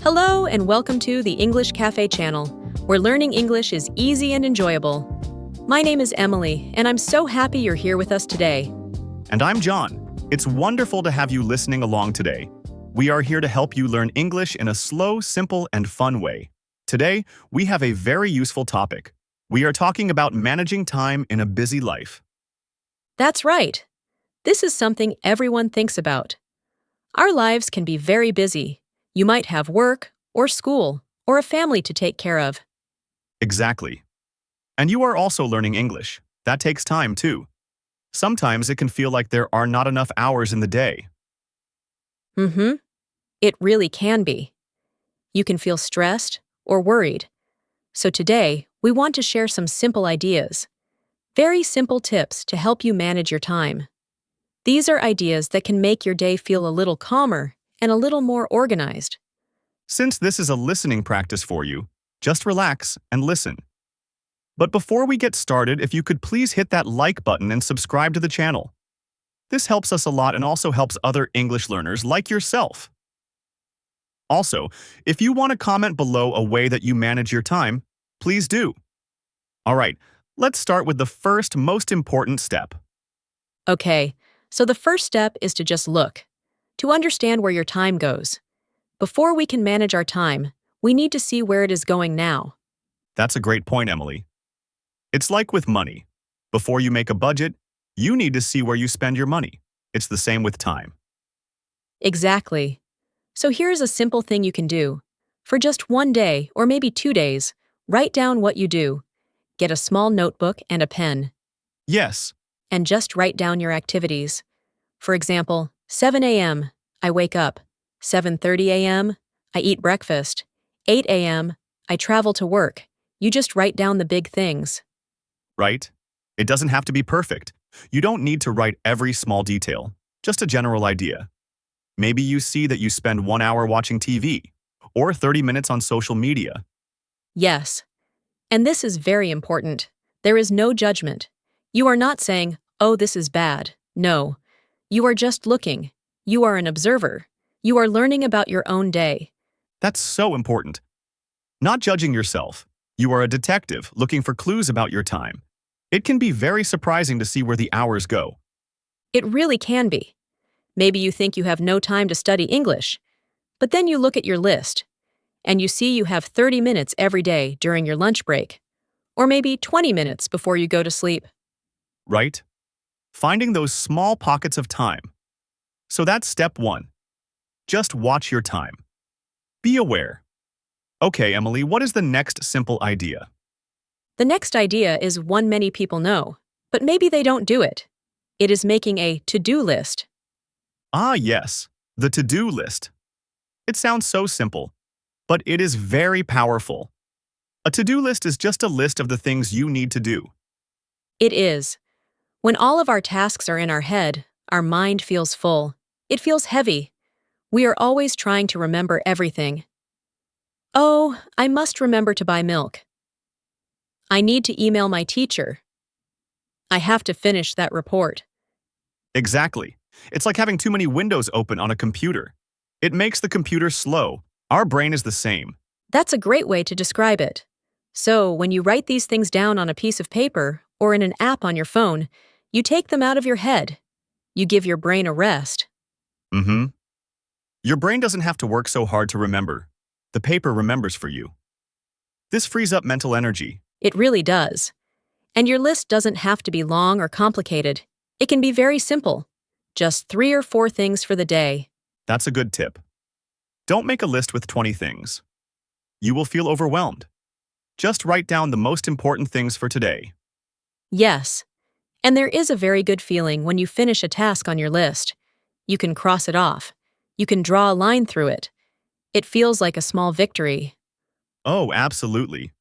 Hello and welcome to the English Cafe channel, where learning English is easy and enjoyable. My name is Emily, and I'm so happy you're here with us today. And I'm John. It's wonderful to have you listening along today. We are here to help you learn English in a slow, simple, and fun way. Today, we have a very useful topic. We are talking about managing time in a busy life. That's right. This is something everyone thinks about. Our lives can be very busy. You might have work, or school, or a family to take care of. Exactly. And you are also learning English. That takes time, too. Sometimes it can feel like there are not enough hours in the day. It really can be. You can feel stressed or worried. So today, we want to share some simple ideas. Very simple tips to help you manage your time. These are ideas that can make your day feel a little calmer and a little more organized. Since this is a listening practice for you, just relax and listen. But before we get started, if you could please hit that like button and subscribe to the channel. This helps us a lot and also helps other English learners like yourself. Also, if you want to comment below a way that you manage your time, please do. All right, let's start with the first most important step. Okay, so the first step is to just look, to understand where your time goes. Before we can manage our time, we need to see where it is going now. That's a great point, Emily. It's like with money. Before you make a budget, you need to see where you spend your money. It's the same with time. Exactly. So here's a simple thing you can do. For just one day, or maybe 2 days, write down what you do. Get a small notebook and a pen, Yes, and just write down your activities. For example, 7 a.m., I wake up. 7:30 a.m., I eat breakfast. 8 a.m., I travel to work. You just write down the big things. right? It doesn't have to be perfect. You don't need to write every small detail, just a general idea. Maybe you see that you spend 1 hour watching TV, or 30 minutes on social media. Yes. And this is very important. There is no judgment. You are not saying, oh, this is bad. No. You are just looking. You are an observer. You are learning about your own day. That's so important. Not judging yourself. You are a detective looking for clues about your time. It can be very surprising to see where the hours go. It really can be. Maybe you think you have no time to study English, but then you look at your list, and you see you have 30 minutes every day during your lunch break, or maybe 20 minutes before you go to sleep. Right? Finding those small pockets of time. So that's step 1. Just watch your time. Be aware. Okay, Emily, what is the next simple idea? The next idea is one many people know, but maybe they don't do it. It is making a to-do list. Ah, yes, the to-do list. It sounds so simple, but it is very powerful. A to-do list is just a list of the things you need to do. It is. When all of our tasks are in our head, our mind feels full. It feels heavy. We are always trying to remember everything. Oh, I must remember to buy milk. I need to email my teacher. I have to finish that report. Exactly. It's like having too many windows open on a computer. It makes the computer slow. Our brain is the same. That's a great way to describe it. So, when you write these things down on a piece of paper or in an app on your phone, you take them out of your head. You give your brain a rest. Your brain doesn't have to work so hard to remember. The paper remembers for you. This frees up mental energy. It really does. And your list doesn't have to be long or complicated. It can be very simple. Just 3 or 4 things for the day. That's a good tip. Don't make a list with 20 things. You will feel overwhelmed. Just write down the most important things for today. Yes. And there is a very good feeling when you finish a task on your list. You can cross it off. You can draw a line through it. It feels like a small victory. Oh, absolutely.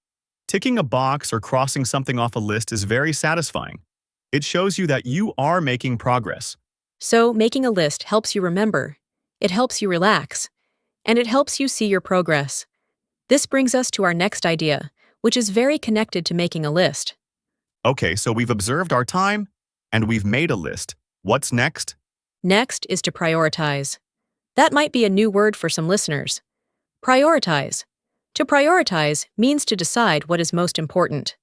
Ticking a box or crossing something off a list is very satisfying. It shows you that you are making progress. So, making a list helps you remember. It helps you relax. And it helps you see your progress. This brings us to our next idea, which is very connected to making a list. Okay, so we've observed our time, and we've made a list. What's next? Next is to prioritize. That might be a new word for some listeners. Prioritize. To prioritize means to decide what is most important.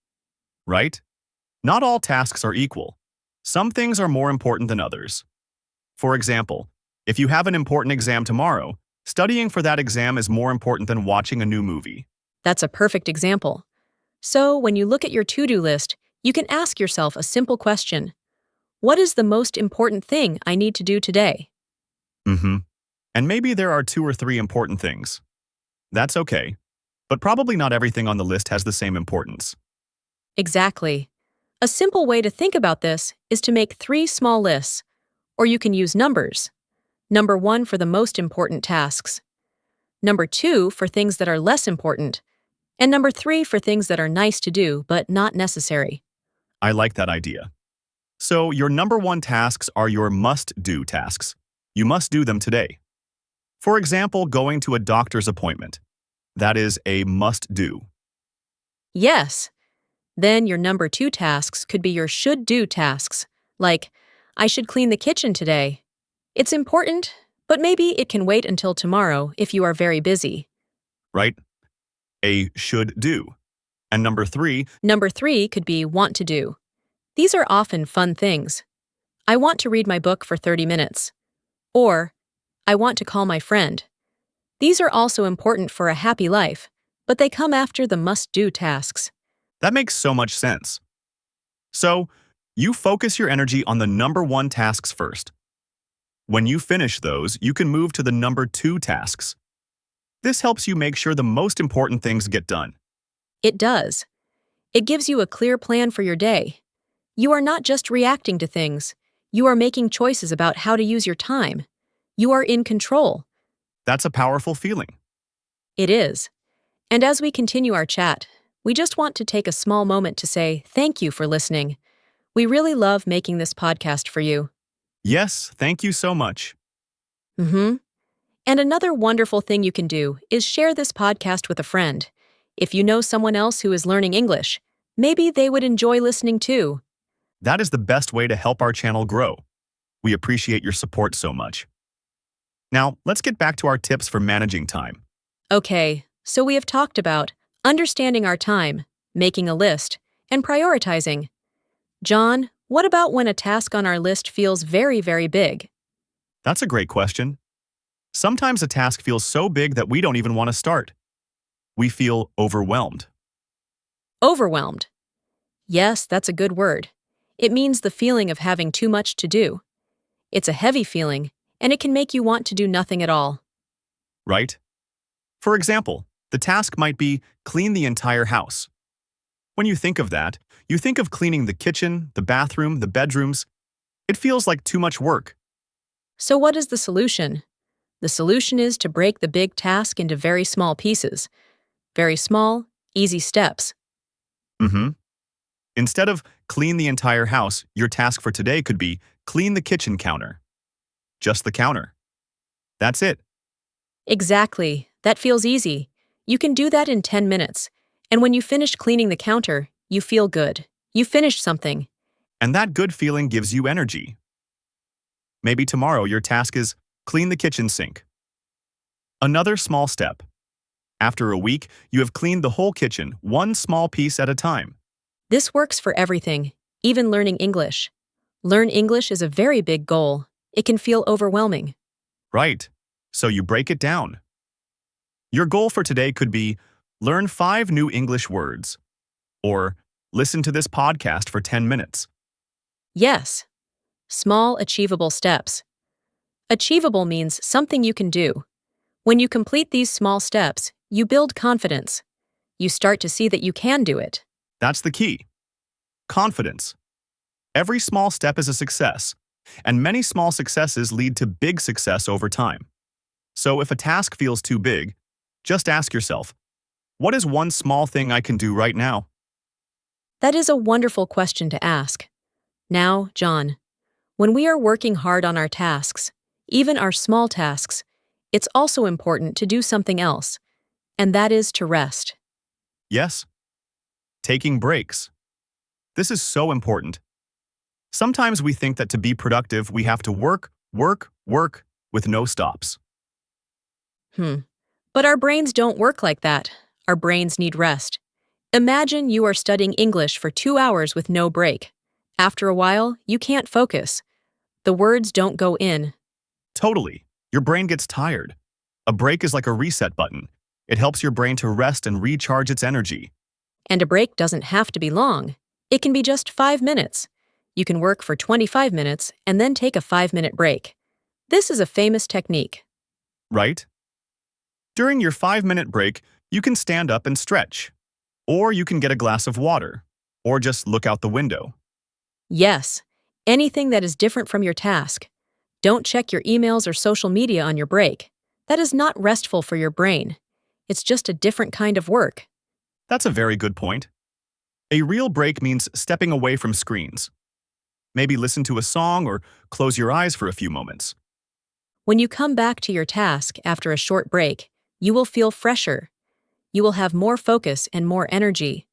Right? Not all tasks are equal. Some things are more important than others. For example, if you have an important exam tomorrow, studying for that exam is more important than watching a new movie. That's a perfect example. So, when you look at your to-do list, you can ask yourself a simple question. What is the most important thing I need to do today? Mm-hmm. And maybe there are 2 or 3 important things. That's okay. But probably not everything on the list has the same importance. Exactly. A simple way to think about this is to make 3 small lists, or you can use numbers. Number 1 for the most important tasks. Number 2 for things that are less important. And number 3 for things that are nice to do but not necessary. I like that idea. So your number 1 tasks are your must-do tasks. You must do them today. For example, going to a doctor's appointment. That is a must-do. Yes. Then your number 2 tasks could be your should-do tasks, like, I should clean the kitchen today. It's important, but maybe it can wait until tomorrow if you are very busy. Right? A should-do. And number 3, Number 3 could be want to do. These are often fun things. I want to read my book for 30 minutes. Or, I want to call my friend. These are also important for a happy life, but they come after the must-do tasks. that makes so much sense. So, you focus your energy on the number 1 tasks first. When you finish those, you can move to the number 2 tasks. This helps you make sure the most important things get done. It does. It gives you a clear plan for your day. You are not just reacting to things. You are making choices about how to use your time. You are in control. That's a powerful feeling. It is. And as we continue our chat, we just want to take a small moment to say thank you for listening. We really love making this podcast for you. Yes, thank you so much. And another wonderful thing you can do is share this podcast with a friend. If you know someone else who is learning English, maybe they would enjoy listening too. That is the best way to help our channel grow. We appreciate your support so much. Now, let's get back to our tips for managing time. Okay, so we have talked about understanding our time, making a list, and prioritizing. John, what about when a task on our list feels very, very big? That's a great question. Sometimes a task feels so big that we don't even want to start. We feel overwhelmed. Overwhelmed. Yes, that's a good word. It means the feeling of having too much to do. It's a heavy feeling, and it can make you want to do nothing at all. Right? For example, the task might be clean the entire house. When you think of that, you think of cleaning the kitchen, the bathroom, the bedrooms. It feels like too much work. So what is the solution? The solution is to break the big task into very small pieces. Very small, easy steps. Instead of clean the entire house, your task for today could be clean the kitchen counter. Just the counter. That's it. Exactly. That feels easy. You can do that in 10 minutes. And when you finish cleaning the counter, you feel good. You finished something. And that good feeling gives you energy. Maybe tomorrow your task is clean the kitchen sink. Another small step. After a week, you have cleaned the whole kitchen, one small piece at a time. This works for everything, even learning English. Learn English is a very big goal. It can feel overwhelming. Right. So you break it down. Your goal for today could be learn 5 new English words, or listen to this podcast for 10 minutes. Yes. Small, achievable steps. Achievable means something you can do. When you complete these small steps, you build confidence. You start to see that you can do it. That's the key. Confidence. Every small step is a success, and many small successes lead to big success over time. So if a task feels too big, just ask yourself, what is one small thing I can do right now? That is a wonderful question to ask. Now, John, when we are working hard on our tasks, even our small tasks, it's also important to do something else, and that is to rest. Yes. Taking breaks. This is so important. Sometimes we think that to be productive, we have to work with no stops. But our brains don't work like that. Our brains need rest. Imagine you are studying English for 2 hours with no break. After a while, you can't focus. The words don't go in. Totally. Your brain gets tired. A break is like a reset button. It helps your brain to rest and recharge its energy. And a break doesn't have to be long. It can be just 5 minutes. You can work for 25 minutes and then take a 5-minute break. This is a famous technique. Right? During your 5-minute break, you can stand up and stretch. Or you can get a glass of water. Or just look out the window. Yes, anything that is different from your task. Don't check your emails or social media on your break. That is not restful for your brain. It's just a different kind of work. That's a very good point. A real break means stepping away from screens. Maybe listen to a song or close your eyes for a few moments. When you come back to your task after a short break, you will feel fresher. You will have more focus and more energy.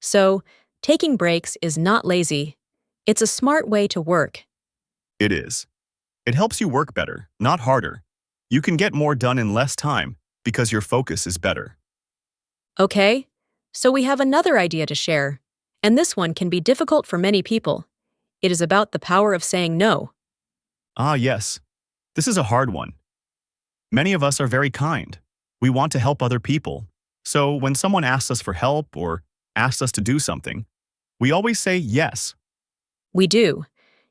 So, taking breaks is not lazy. It's a smart way to work. It is. It helps you work better, not harder. You can get more done in less time because your focus is better. Okay, so we have another idea to share, and this one can be difficult for many people. It is about the power of saying no. Ah, yes. This is a hard one. Many of us are very kind. We want to help other people. So when someone asks us for help or asks us to do something, we always say yes. We do,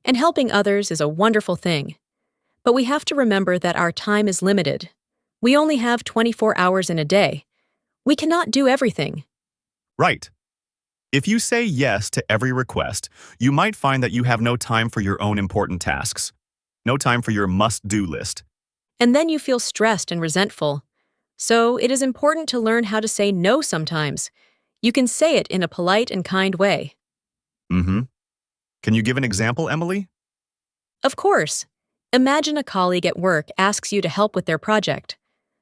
and helping others is a wonderful thing. But we have to remember that our time is limited. We only have 24 hours in a day. We cannot do everything. Right. If you say yes to every request, you might find that you have no time for your own important tasks, no time for your must-do list. And then you feel stressed and resentful. So it is important to learn how to say no sometimes. You can say it in a polite and kind way. Mm-hmm. Can you give an example, Emily? Of course. Imagine a colleague at work asks you to help with their project,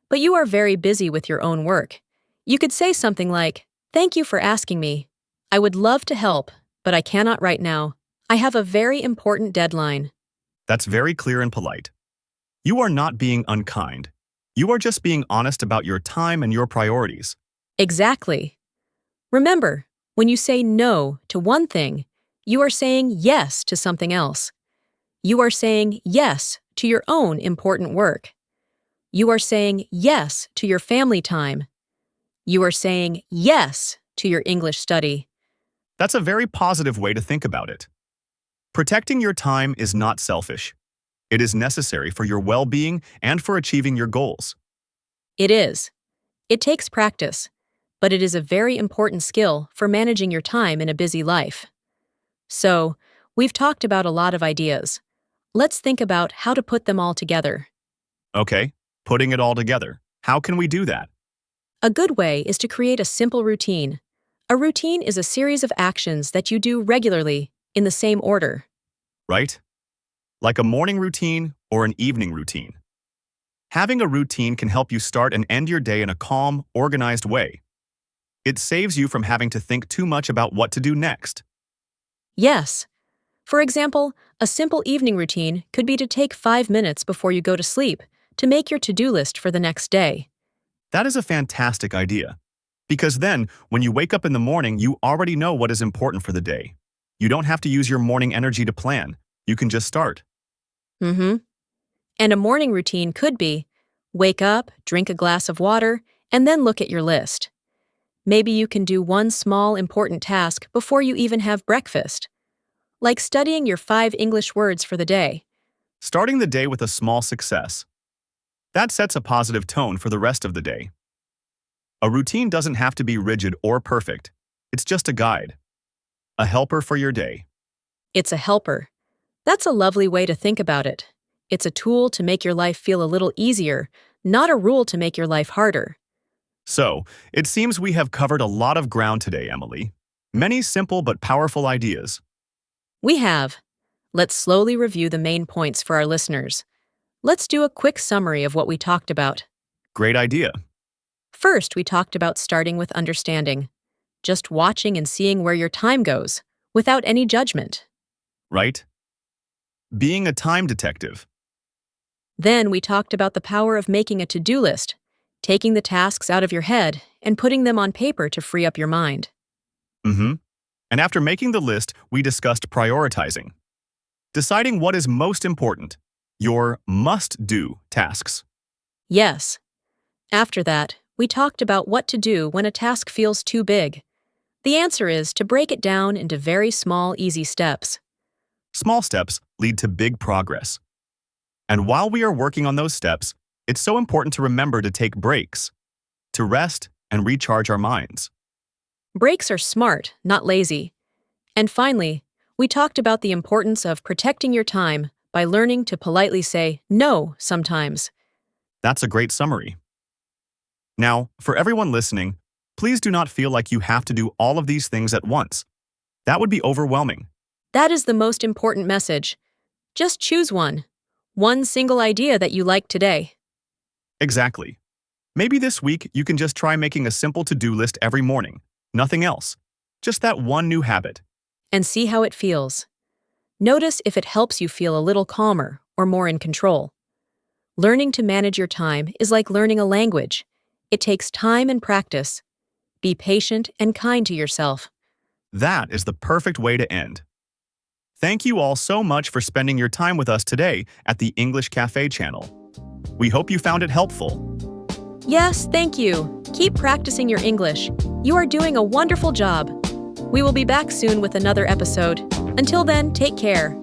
but you are very busy with your own work. You could say something like, "Thank you for asking me. I would love to help, but I cannot right now. I have a very important deadline." That's very clear and polite. You are not being unkind. You are just being honest about your time and your priorities. Exactly. Remember, when you say no to one thing, you are saying yes to something else. You are saying yes to your own important work. You are saying yes to your family time. You are saying yes to your English study. That's a very positive way to think about it. Protecting your time is not selfish. It is necessary for your well-being and for achieving your goals. It is. It takes practice, but it is a very important skill for managing your time in a busy life. So, we've talked about a lot of ideas. Let's think about how to put them all together. Okay, putting it all together. How can we do that? A good way is to create a simple routine. A routine is a series of actions that you do regularly, in the same order. Right? Like a morning routine or an evening routine. Having a routine can help you start and end your day in a calm, organized way. It saves you from having to think too much about what to do next. Yes. For example, a simple evening routine could be to take 5 minutes before you go to sleep to make your to-do list for the next day. That is a fantastic idea. Because then, when you wake up in the morning, you already know what is important for the day. You don't have to use your morning energy to plan. You can just start. And a morning routine could be wake up, drink a glass of water, and then look at your list. Maybe you can do one small important task before you even have breakfast, like studying your 5 English words for the day. Starting the day with a small success. That sets a positive tone for the rest of the day. A routine doesn't have to be rigid or perfect. It's just a guide. A helper for your day. It's a helper. That's a lovely way to think about it. It's a tool to make your life feel a little easier, not a rule to make your life harder. So, it seems we have covered a lot of ground today, Emily. Many simple but powerful ideas. We have. Let's slowly review the main points for our listeners. Let's do a quick summary of what we talked about. Great idea. First, we talked about starting with understanding, just watching and seeing where your time goes, without any judgment. Right? Being a time detective. Then we talked about the power of making a to-do list. taking the tasks out of your head and putting them on paper to free up your mind. Mm-hmm. And after making the list, we discussed prioritizing. Deciding what is most important, your must-do tasks. Yes. After that, we talked about what to do when a task feels too big. The answer is to break it down into very small, easy steps. Small steps lead to big progress. And while we are working on those steps, it's so important to remember to take breaks, to rest and recharge our minds. Breaks are smart, not lazy. And finally, we talked about the importance of protecting your time by learning to politely say no sometimes. That's a great summary. Now, for everyone listening, please do not feel like you have to do all of these things at once. That would be overwhelming. That is the most important message. Just choose one single idea that you like today. Exactly. Maybe this week you can just try making a simple to-do list every morning. Nothing else. Just that one new habit. And see how it feels. Notice if it helps you feel a little calmer or more in control. Learning to manage your time is like learning a language. It takes time and practice. Be patient and kind to yourself. That is the perfect way to end. Thank you all so much for spending your time with us today at the English Cafe channel. We hope you found it helpful. Yes, thank you. Keep practicing your English. You are doing a wonderful job. We will be back soon with another episode. Until then, take care.